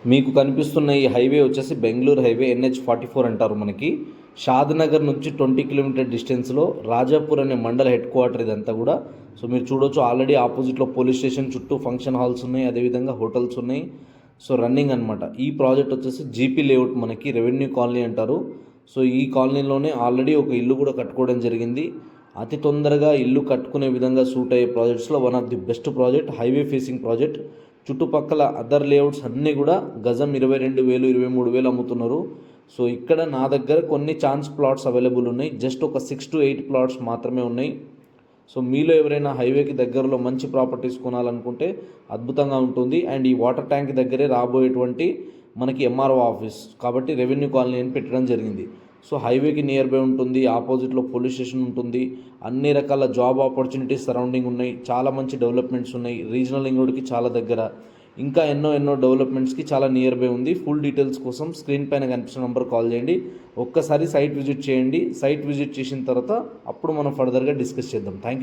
మీకు కనిపిస్తున్న ఈ హైవే వచ్చేసి బెంగళూరు హైవే NH44 అంటారు. మనకి షాద్నగర్ నుంచి 20 కిలోమీటర్ డిస్టెన్స్లో రాజాపూర్ అనే మండల హెడ్ క్వార్టర్ ఇదంతా కూడా. సో మీరు చూడొచ్చు, ఆల్రెడీ ఆపోజిట్లో పోలీస్ స్టేషన్, చుట్టూ ఫంక్షన్ హాల్స్ ఉన్నాయి, అదేవిధంగా హోటల్స్ ఉన్నాయి. సో రన్నింగ్ అనమాట. ఈ ప్రాజెక్ట్ వచ్చేసి జీపీ లేఅవుట్, మనకి రెవెన్యూ కాలనీ అంటారు. సో ఈ కాలనీలోనే ఆల్రెడీ ఒక ఇల్లు కూడా కట్టుకోవడం జరిగింది. అతి తొందరగా ఇల్లు కట్టుకునే విధంగా సూట్ అయ్యే ప్రాజెక్ట్స్లో one of the best project, highway facing project. చుట్టుపక్కల అదర్ లేఅవుట్స్ అన్నీ కూడా గజం 22,000 23,000 అమ్ముతున్నారు. సో ఇక్కడ నా దగ్గర కొన్ని ఛాన్స్ ప్లాట్స్ అవైలబుల్ ఉన్నాయి. జస్ట్ ఒక 6 to 8 ప్లాట్స్ మాత్రమే ఉన్నాయి. సో మీలో ఎవరైనా హైవేకి దగ్గరలో మంచి ప్రాపర్టీస్ కొనాలనుకుంటే అద్భుతంగా ఉంటుంది. అండ్ ఈ వాటర్ ట్యాంక్ దగ్గరే రాబోయేటువంటి మనకి ఎంఆర్ఓ ఆఫీస్ కాబట్టి రెవెన్యూ కాలనీ అని పెట్టడం జరిగింది. సో హైవేకి నియర్ బై ఉంటుంది, ఆపోజిట్లో పోలీస్ స్టేషన్ ఉంటుంది, అన్ని రకాల జాబ్ ఆపర్చునిటీస్ సరౌండింగ్ ఉన్నాయి, చాలా మంచి డెవలప్మెంట్స్ ఉన్నాయి, రీజనల్ లింక్ రోడ్కి చాలా దగ్గర, ఇంకా ఎన్నో డెవలప్మెంట్స్కి చాలా నియర్ బై ఉంది. ఫుల్ డీటెయిల్స్ కోసం స్క్రీన్ పైన కనిపిస్తున్న నెంబర్ కాల్ చేయండి. ఒక్కసారి సైట్ విజిట్ చేయండి. సైట్ విజిట్ చేసిన తర్వాత అప్పుడు మనం ఫర్దర్గా డిస్కస్ చేద్దాం. Thank you.